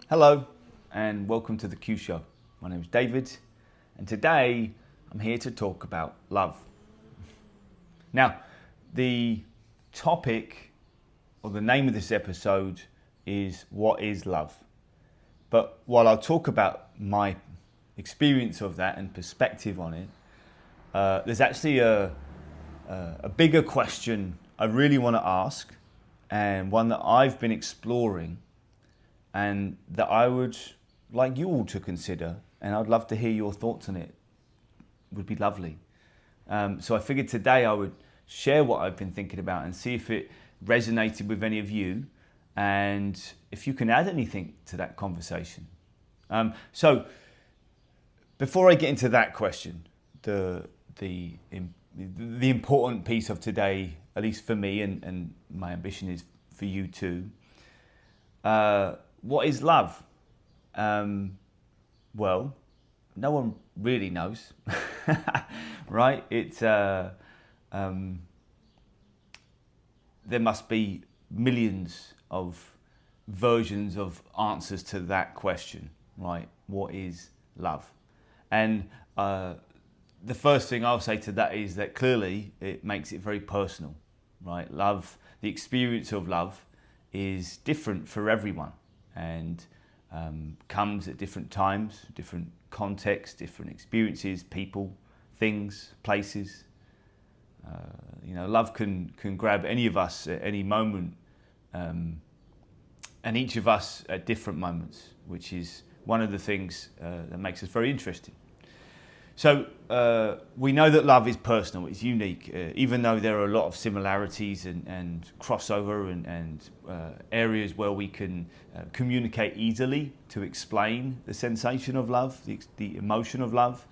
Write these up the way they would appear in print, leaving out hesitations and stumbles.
Hello and welcome to the Q Show. My name is David and today I'm here to talk about love. Now, the topic or the name of this episode is What is Love? But while I'll talk about my experience of that and perspective on it, there's actually a bigger question I really want to ask, and one that I've been exploring and that I would like you all to consider, and I'd love to hear your thoughts on it. Would be lovely. So I figured today I would share what I've been thinking about and see if it resonated with any of you, and if you can add anything to that conversation. So before I get into that question, the important piece of today, at least for me, and my ambition is for you too. What is love? Well, no one really knows, right? There must be millions of versions of answers to that question, right? What is love? And the first thing I'll say to that is that clearly it makes it very personal, right? Love, the experience of love is different for everyone, and comes at different times, different contexts, different experiences, people, things, places. Love can grab any of us at any moment, and each of us at different moments, which is one of the things that makes us very interesting. So we know that love is personal, it's unique, even though there are a lot of similarities and crossover and areas where we can communicate easily to explain the sensation of love, the emotion of love.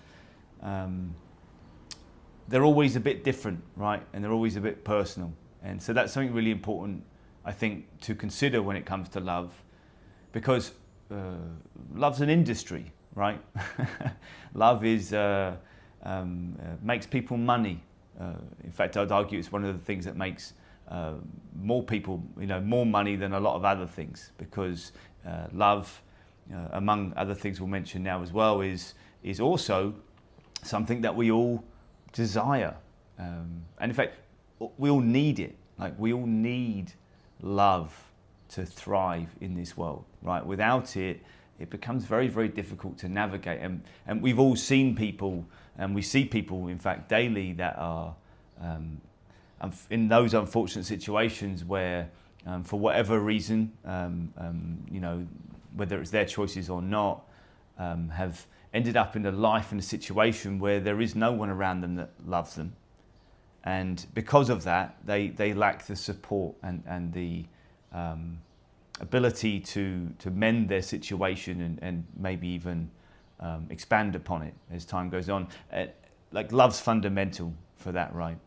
They're always a bit different, right? And they're always a bit personal. And so that's something really important, I think, to consider when it comes to love, because love's an industry. Right, love is makes people money. In fact, I'd argue it's one of the things that makes more people, more money than a lot of other things. Because love, among other things we'll mention now as well, is also something that we all desire, and in fact, we all need it. Like, we all need love to thrive in this world. Right, without it, it becomes very, very difficult to navigate. And we've all seen people, and we see people, in fact, daily that are in those unfortunate situations where, for whatever reason, whether it's their choices or not, have ended up in a life and a situation where there is no one around them that loves them. And because of that, they lack the support and the ability to mend their situation and maybe even expand upon it as time goes on. Like, love's fundamental for that, right?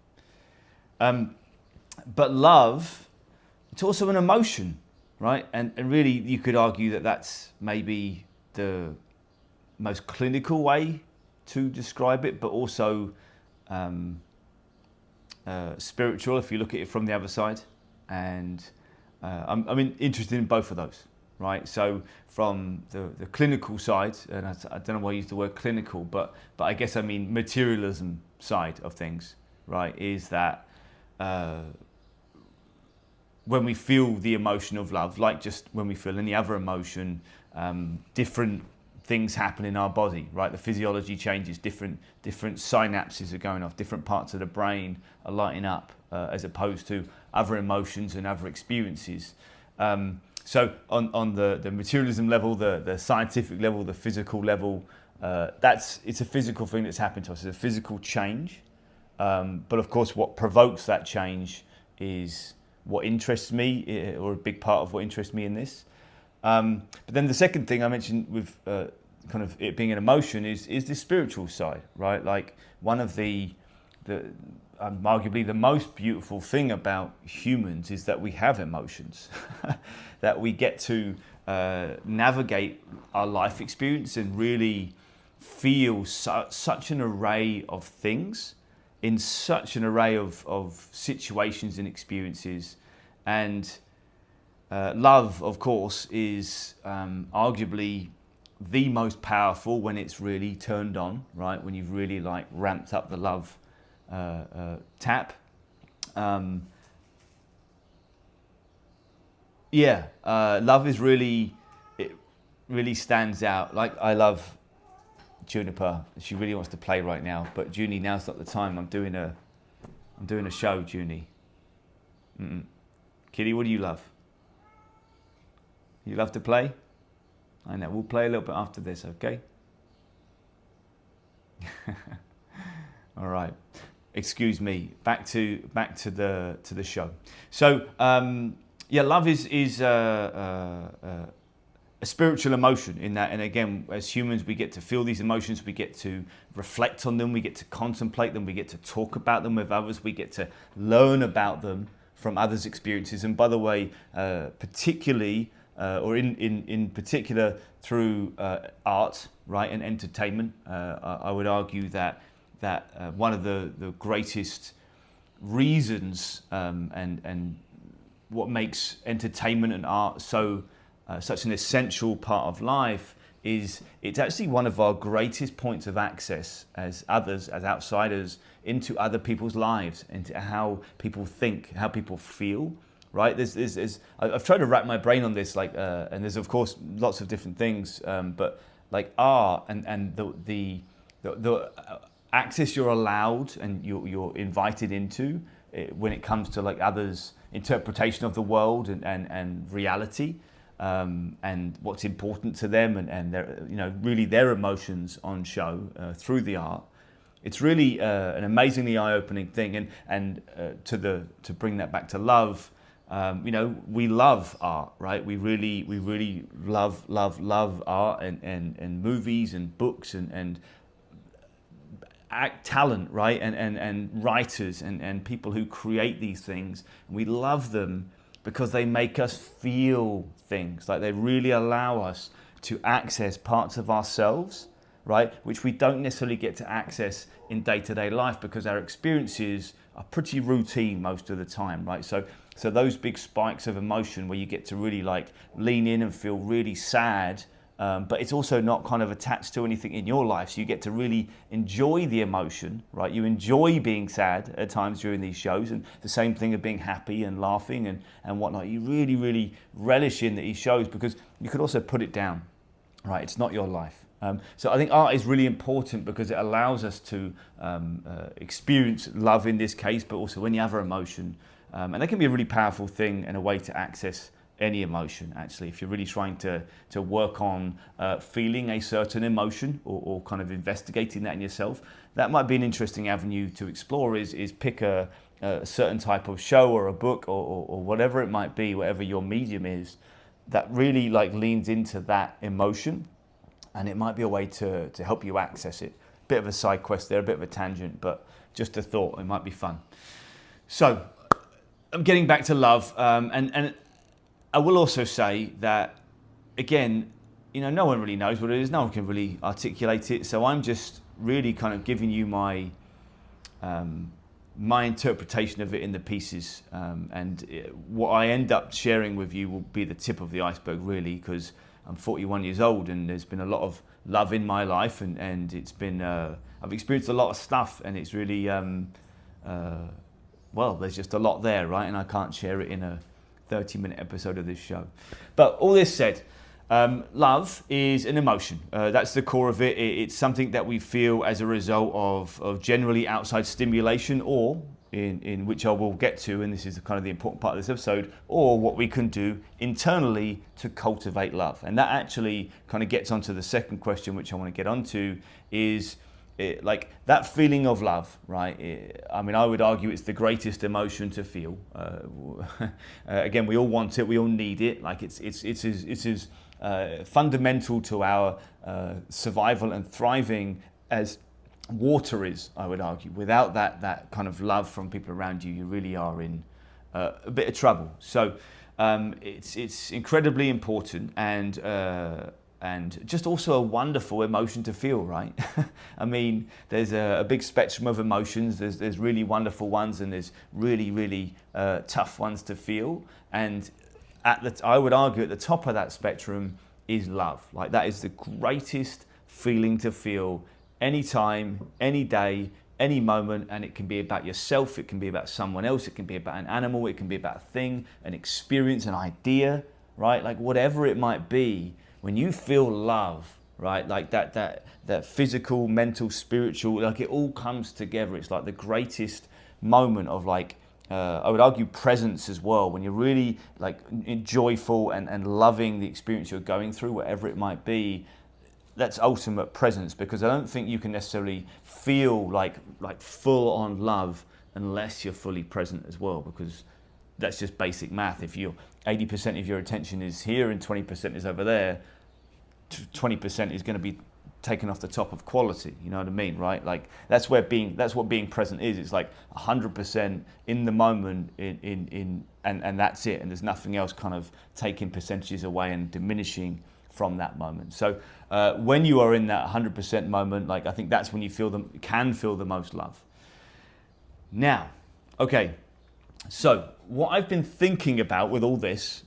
But love, it's also an emotion, right? And really, you could argue that that's maybe the most clinical way to describe it, but also spiritual if you look at it from the other side. And I'm interested in both of those, right? So from the clinical side, and I don't know why I use the word clinical, but I guess I mean materialism side of things, right? Is that when we feel the emotion of love, like just when we feel any other emotion, different things happen in our body, right? The physiology changes, different synapses are going off, different parts of the brain are lighting up, as opposed to other emotions and other experiences. So on the materialism level, the scientific level, the physical level, it's a physical thing that's happened to us. It's a physical change. But of course, what provokes that change is what interests me, or a big part of what interests me in this. But then the second thing I mentioned with kind of it being an emotion is the spiritual side, right? Like, one of the arguably the most beautiful thing about humans is that we have emotions, that we get to navigate our life experience and really feel such an array of things in such an array of situations and experiences. And love, of course, is arguably the most powerful when it's really turned on, right? When you've really like ramped up the love tap. Love is really, it really stands out. Like I love Juniper. She really wants to play right now, but Junie, now's not the time. I'm doing a show, Junie. Kitty, what do you love? You love to play? I know. We'll play a little bit after this, okay? All right. Excuse me. Back to the show. So love is a spiritual emotion in that, and again, as humans, we get to feel these emotions, we get to reflect on them, we get to contemplate them, we get to talk about them with others, we get to learn about them from others' experiences. And by the way, particularly or in particular through art, right, and entertainment, I would argue that one of the greatest reasons and what makes entertainment and art such an essential part of life is it's actually one of our greatest points of access as others, as outsiders, into other people's lives, into how people think, how people feel, right? I've tried to wrap my brain on this, like, and there's of course lots of different things, but like art and the access you're allowed and you're invited into when it comes to like others' interpretation of the world and reality. And what's important to them and their, really their emotions on show through the art. It's really an amazingly eye-opening thing. And to bring that back to love, we love art, right? We really love art and movies and books and talent, right? And writers and people who create these things. We love them because they make us feel things, like they really allow us to access parts of ourselves, right, which we don't necessarily get to access in day-to-day life because our experiences are pretty routine most of the time, right? So those big spikes of emotion where you get to really like lean in and feel really sad, but it's also not kind of attached to anything in your life, so you get to really enjoy the emotion, right? You enjoy being sad at times during these shows, and the same thing of being happy and laughing and whatnot. You really relish in these shows because you could also put it down, right? It's not your life. So I think art is really important because it allows us to experience love in this case, but also any other emotion. And that can be a really powerful thing and a way to access any emotion, actually. If you're really trying to work on feeling a certain emotion or kind of investigating that in yourself, that might be an interesting avenue to explore, is pick a certain type of show or a book or whatever it might be, whatever your medium is, that really like leans into that emotion. And it might be a way to help you access it. Bit of a side quest there, a bit of a tangent, but just a thought, it might be fun. So I'm getting back to love, and I will also say that, again, no one really knows what it is. No one can really articulate it. So I'm just really kind of giving you my interpretation of it in the pieces. And what I end up sharing with you will be the tip of the iceberg, really, because I'm 41 years old and there's been a lot of love in my life. And it's been, I've experienced a lot of stuff, and it's really, there's just a lot there, right? And I can't share it in a 30-minute episode of this show. But all this said, love is an emotion. That's the core of it. It's something that we feel as a result of generally outside stimulation, or in which I will get to, and this is kind of the important part of this episode, or what we can do internally to cultivate love. And that actually kind of gets onto the second question, which I want to get onto, is like that feeling of love, right? I would argue it's the greatest emotion to feel. Again, we all want it, we all need it. Like it's as fundamental to our survival and thriving as water is, I would argue. Without that kind of love from people around you, you really are in a bit of trouble. So it's incredibly important and just also a wonderful emotion to feel, right? There's a big spectrum of emotions. There's really wonderful ones, and there's really tough ones to feel. And I would argue at the top of that spectrum is love. Like that is the greatest feeling to feel anytime, any day, any moment, and it can be about yourself, it can be about someone else, it can be about an animal, it can be about a thing, an experience, an idea, right? Like whatever it might be, when you feel love, right? Like that physical, mental, spiritual, like it all comes together. It's like the greatest moment of like, I would argue presence as well, when you're really like joyful and loving the experience you're going through, whatever it might be. That's ultimate presence, because I don't think you can necessarily feel like full on love unless you're fully present as well, because that's just basic math. If you're 80% of your attention is here and 20% is over there, 20% is going to be taken off the top of quality, you know what I mean, right? Like that's what being present is. It's like 100% in the moment, and that's it, and there's nothing else kind of taking percentages away and diminishing from that moment. So when you are in that 100% moment, like I think that's when you can feel the most love. Now, okay, so what I've been thinking about with all this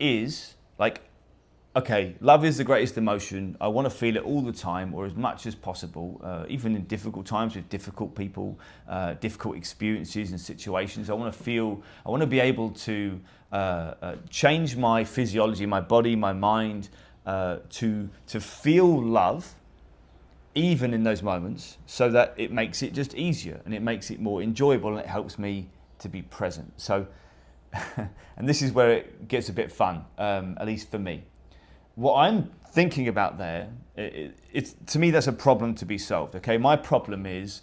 is like, okay, love is the greatest emotion. I want to feel it all the time, or as much as possible, even in difficult times with difficult people, difficult experiences and situations. I want to be able to change my physiology, my body, my mind, to feel love, even in those moments, so that it makes it just easier and it makes it more enjoyable and it helps me to be present. So, and this is where it gets a bit fun, at least for me. What I'm thinking about there, it's to me that's a problem to be solved. Okay, my problem is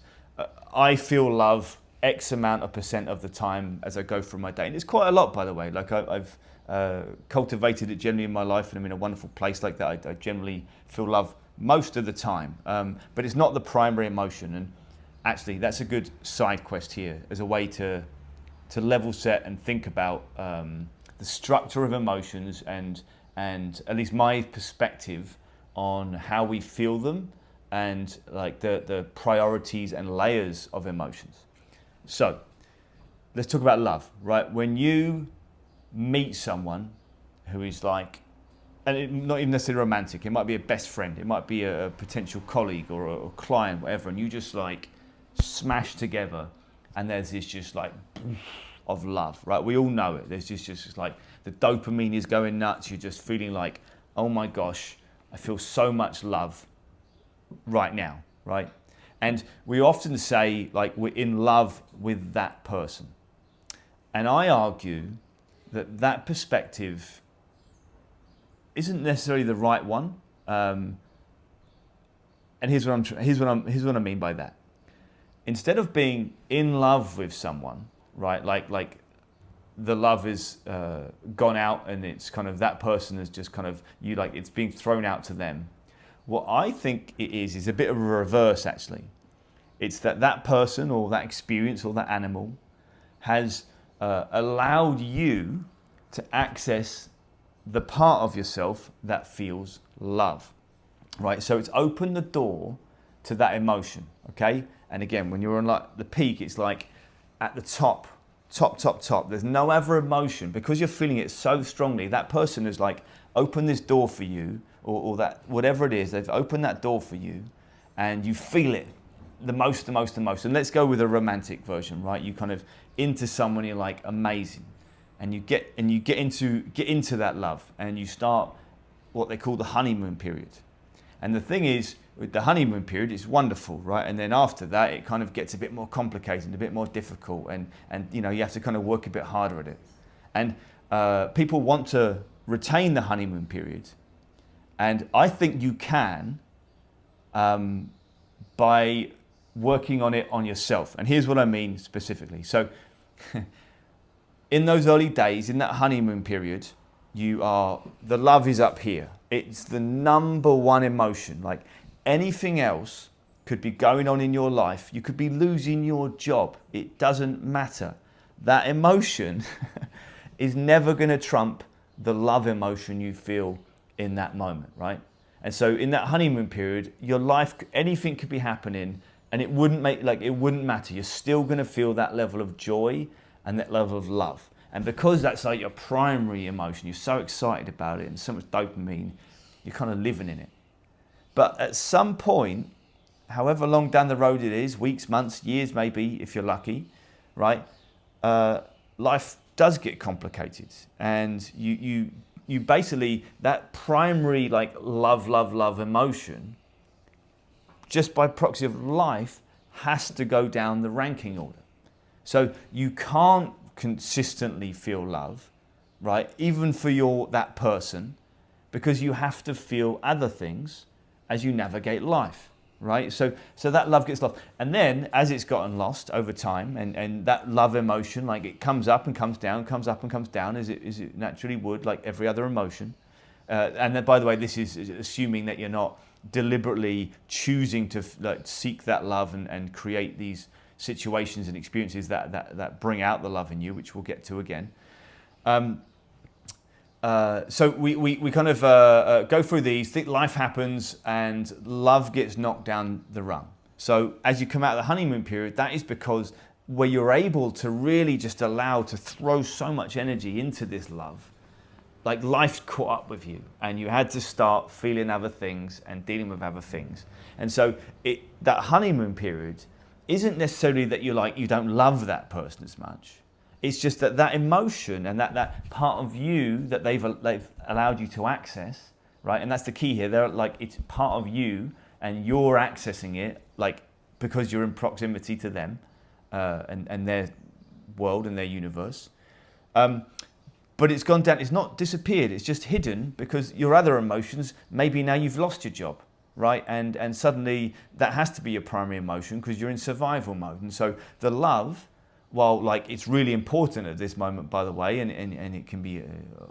I feel love X amount of percent of the time as I go through my day, and it's quite a lot, by the way. Like I've cultivated it generally in my life, and I'm in a wonderful place like that. I generally feel love most of the time, but it's not the primary emotion. And actually, that's a good side quest here as a way to level set and think about the structure of emotions and at least my perspective on how we feel them, and like the priorities and layers of emotions. So let's talk about love, right? When you meet someone who is like, and not even necessarily romantic, it might be a best friend, it might be a potential colleague or a client, whatever, and you just like smash together, and there's this just like of love, right? We all know it. There's just like the dopamine is going nuts. You're just feeling like, oh my gosh, I feel so much love right now, right? And we often say like we're in love with that person. And I argue that perspective isn't necessarily the right one. And here's what I mean by that. Instead of being in love with someone, right? Like the love is gone out, and it's kind of that person is just kind of it's being thrown out to them. What I think it is a bit of a reverse, actually. It's that person or that experience or that animal has allowed you to access the part of yourself that feels love, right? So it's opened the door to that emotion, okay? And again, when you're on like the peak, it's like at the top. There's no other emotion, because you're feeling it so strongly. That person has like opened this door for you, or that whatever it is, they've opened that door for you, and you feel it the most. And let's go with a romantic version, right? You kind of into someone, you're like amazing, and you get into that love, and you start what they call the honeymoon period. And the thing is, with the honeymoon period, it's wonderful, right? And then after that, it kind of gets a bit more complicated, a bit more difficult, and you have to kind of work a bit harder at it. And people want to retain the honeymoon period, and I think you can by working on it on yourself. And here's what I mean specifically. So in those early days, in that honeymoon period, the love is up here. It's the number one emotion. Like anything else could be going on in your life. You could be losing your job. It doesn't matter. That emotion is never going to trump the love emotion you feel in that moment, right? And so in that honeymoon period, your life, anything could be happening, and it wouldn't matter. You're still going to feel that level of joy and that level of love. And because that's like your primary emotion, you're so excited about it and so much dopamine, you're kind of living in it. But at some point, however long down the road it is, weeks, months, years maybe, if you're lucky, right? Life does get complicated, and you basically, that primary like love emotion, just by proxy of life, has to go down the ranking order. So you can't consistently feel love, right? Even for that person, because you have to feel other things as you navigate life, right? So that love gets lost. And then as it's gotten lost over time, and that love emotion, like it comes up and comes down, comes up and comes down, as it naturally would, like every other emotion. And then, by the way, this is assuming that you're not deliberately choosing to seek that love and create these situations and experiences that bring out the love in you, which we'll get to again. So we kind of go through these. Life happens and love gets knocked down the rung. So as you come out of the honeymoon period, that is because where you're able to really just allow to throw so much energy into this love, like life caught up with you and you had to start feeling other things and dealing with other things. And so that honeymoon period isn't necessarily that you don't love that person as much. It's just that emotion and that part of you that they've allowed you to access, right? And that's the key here. They're like, it's part of you and you're accessing it, like because you're in proximity to them and their world and their universe. But it's gone down, it's not disappeared, it's just hidden because your other emotions, maybe now you've lost your job, right? And suddenly that has to be your primary emotion because you're in survival mode. And so the love, while like it's really important at this moment, by the way, and it can be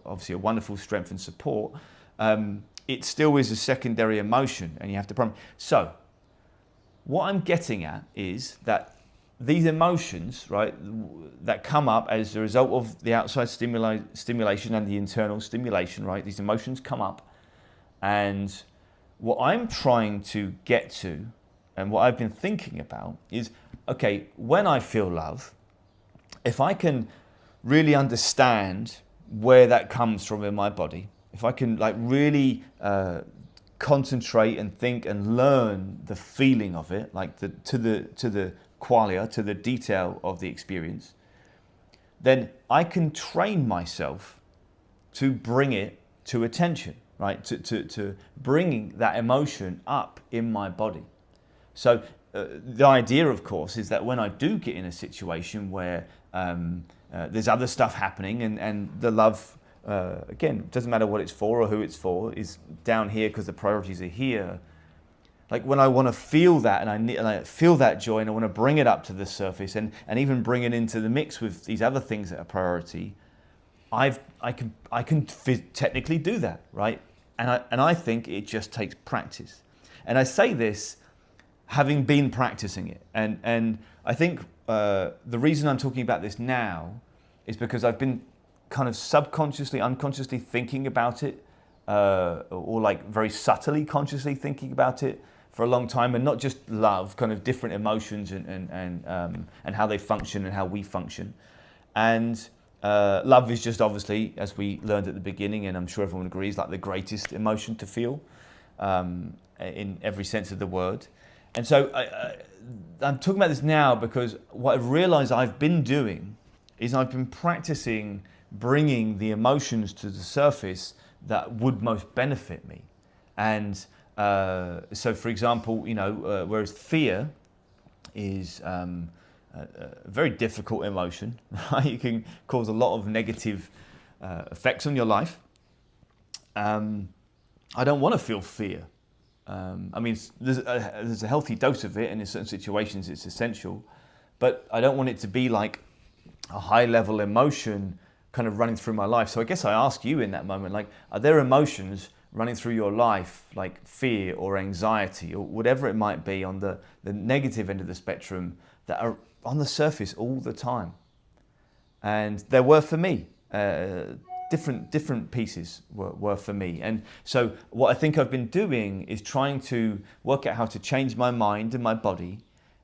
obviously a wonderful strength and support, it still is a secondary emotion and you have to So what I'm getting at is that these emotions, right, that come up as a result of the outside stimulation and the internal stimulation, right, these emotions come up. And what I'm trying to get to and what I've been thinking about is, okay, when I feel love, if I can really understand where that comes from in my body, if I can like really concentrate and think and learn the feeling of it, like to the qualia, to the detail of the experience, then I can train myself to bring it to attention, right? To bringing that emotion up in my body. So the idea, of course, is that when I do get in a situation where there's other stuff happening and the love, again, doesn't matter what it's for or who it's for, is down here because the priorities are here. Like when I want to feel that and I feel that joy and I want to bring it up to the surface and even bring it into the mix with these other things that are priority, I can technically do that, right? And I think it just takes practice. And I say this having been practicing it. And I think the reason I'm talking about this now is because I've been kind of subconsciously, unconsciously thinking about it, or like very subtly consciously thinking about it for a long time, and not just love, kind of different emotions and how they function and how we function. And love is just obviously, as we learned at the beginning, and I'm sure everyone agrees, like the greatest emotion to feel in every sense of the word. And so I'm talking about this now because what I've realized I've been doing is I've been practicing bringing the emotions to the surface that would most benefit me. And so, for example, whereas fear is a very difficult emotion, right? It can cause a lot of negative effects on your life. I don't want to feel fear. I mean, there's a healthy dose of it, and in certain situations it's essential, but I don't want it to be like a high-level emotion kind of running through my life. So I guess I ask you in that moment, like, are there emotions running through your life, like fear or anxiety or whatever it might be on the negative end of the spectrum, that are on the surface all the time? And there were for me. Different pieces were for me. And so what I think I've been doing is trying to work out how to change my mind and my body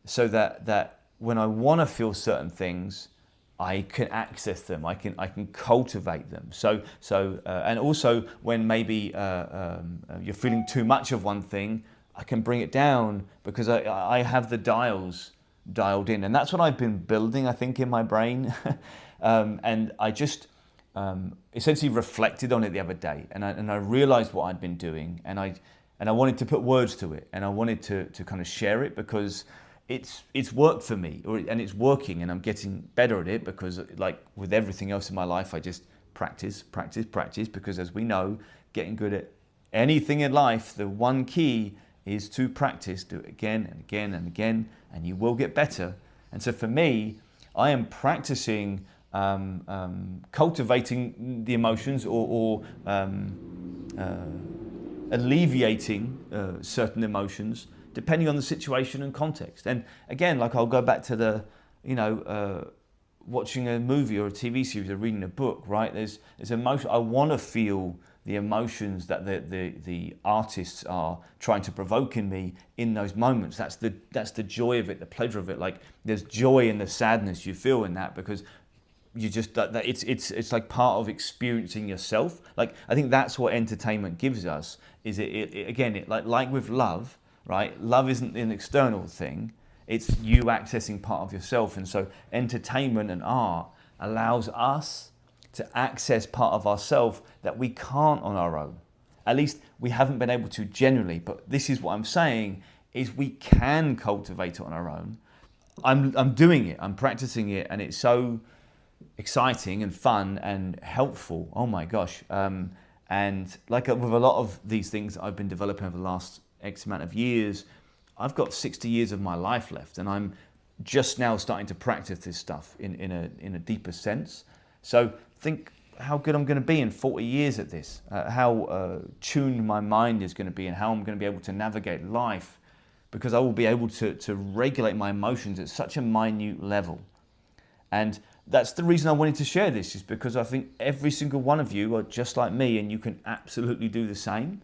so that when I want to feel certain things, I can access them. I can cultivate them. And also when maybe you're feeling too much of one thing, I can bring it down because I have the dials dialed in, and that's what I've been building, I think, in my brain. And I just essentially reflected on it the other day, and I realized what I'd been doing, and I wanted to put words to it, and I wanted to kind of share it because it's worked for me, and it's working, and I'm getting better at it because, like with everything else in my life, I just practice, because as we know, getting good at anything in life, the one key is to practice. Do it again and again and again, and you will get better. And so for me, I am practicing cultivating the emotions or alleviating certain emotions depending on the situation and context. And again, like I'll go back to the, watching a movie or a TV series or reading a book, right? There's emotion. I want to feel the emotions that the artists are trying to provoke in me in those moments. That's the joy of it, the pleasure of it. Like there's joy in the sadness you feel in that because you just that it's like part of experiencing yourself. Like I think that's what entertainment gives us. Is it like with love, right? Love isn't an external thing. It's you accessing part of yourself. And so entertainment and art allows us to access part of ourselves that we can't on our own. At least we haven't been able to generally, but this is what I'm saying, is we can cultivate it on our own. I'm doing it, I'm practicing it, and it's so exciting and fun and helpful. Oh my gosh. And like with a lot of these things that I've been developing over the last X amount of years, I've got 60 years of my life left, and I'm just now starting to practice this stuff in a deeper sense. So think how good I'm going to be in 40 years at this, how tuned my mind is going to be, and how I'm going to be able to navigate life, because I will be able to regulate my emotions at such a minute level. And that's the reason I wanted to share this, is because I think every single one of you are just like me, and you can absolutely do the same.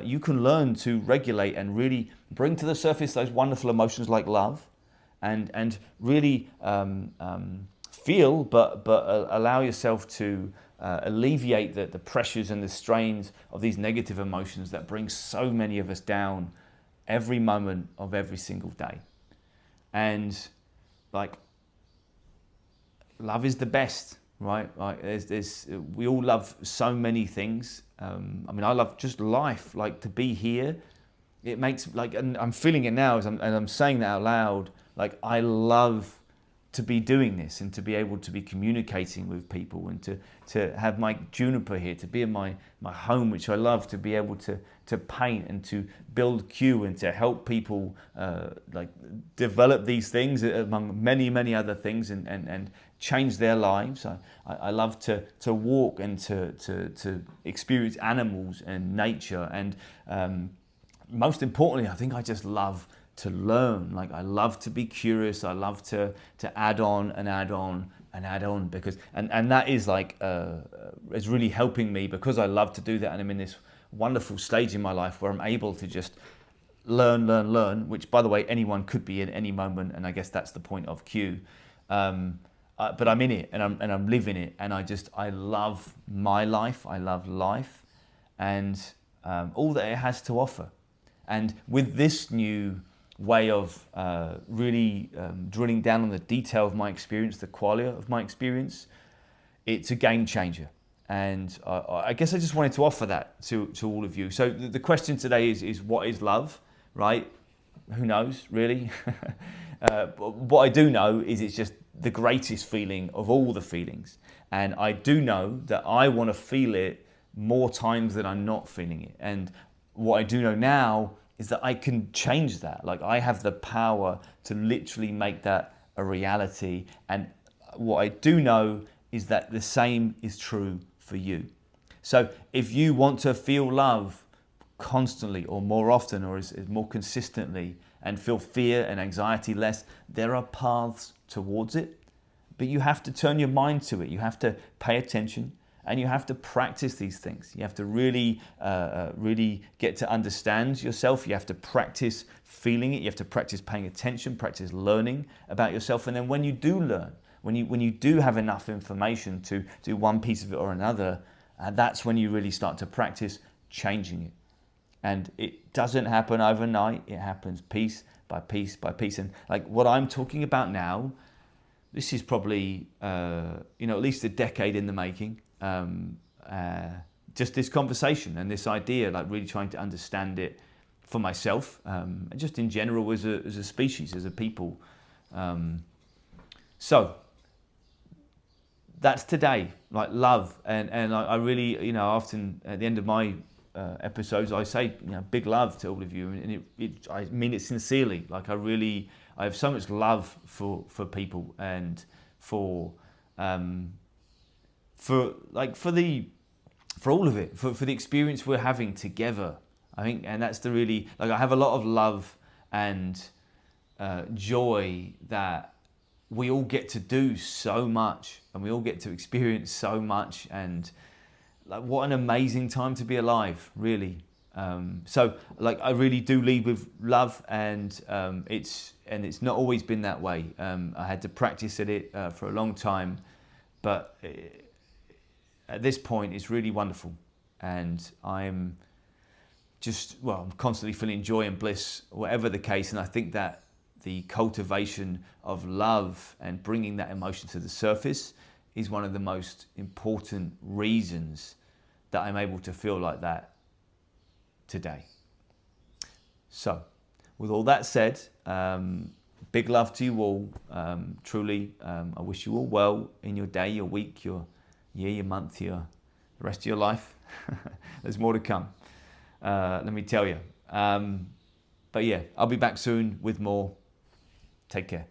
You can learn to regulate and really bring to the surface those wonderful emotions like love, and really feel, but allow yourself to alleviate the pressures and the strains of these negative emotions that bring so many of us down every moment of every single day. And like, love is the best, right? Like we all love so many things. I love just life, like to be here. It makes and I'm feeling it now and I'm saying that out loud. Like I love to be doing this and to be able to be communicating with people and to have my Juniper here, to be in my home, which I love, to be able to paint and to build Q and to help people develop these things among many other things and change their lives. I love to walk and to experience animals and nature, and most importantly, I think I just love to learn. Like I love to be curious. I love to add on and add on and add on, because and that is is really helping me, because I love to do that, and I'm in this wonderful stage in my life where I'm able to just learn, which by the way anyone could be in any moment, and I guess that's the point of Q. But I'm in it and I'm living it, and I love my life. I love life and all that it has to offer. And with this new way of really drilling down on the detail of my experience, the qualia of my experience, it's a game changer. And I guess I just wanted to offer that to all of you. So the question today is what is love, right? Who knows, really? What I do know is it's just the greatest feeling of all the feelings. And I do know that I want to feel it more times than I'm not feeling it. And what I do know now is that I can change that. Like I have the power to literally make that a reality. And what I do know is that the same is true for you. So if you want to feel love constantly or more often or is more consistently, and feel fear and anxiety less, there are paths towards it, but you have to turn your mind to it. You have to pay attention, and you have to practice these things. You have to really get to understand yourself. You have to practice feeling it. You have to practice paying attention, practice learning about yourself. And then when you do learn, when you do have enough information to do one piece of it or another, that's when you really start to practice changing it. And it doesn't happen overnight. It happens piece by piece by piece. And like what I'm talking about now, this is probably at least a decade in the making. Just this conversation and this idea, like really trying to understand it for myself, and just in general as a species, as a people. So that's today, like love, and I really, often at the end of my episodes, I say, big love to all of you, and I mean it sincerely. Like I have so much love for people and for all of it, for the experience we're having together. I think, and that's I have a lot of love and joy that we all get to do so much, and we all get to experience so much, and like what an amazing time to be alive, really. So like I really do lead with love, and it's not always been that way. I had to practice at it for a long time, but at this point it's really wonderful, and I'm constantly feeling joy and bliss, whatever the case. And I think that the cultivation of love and bringing that emotion to the surface is one of the most important reasons that I'm able to feel like that today. So, with all that said, big love to you all. Truly, I wish you all well in your day, your week, your year, your month, the rest of your life. There's more to come, let me tell you. But yeah, I'll be back soon with more. Take care.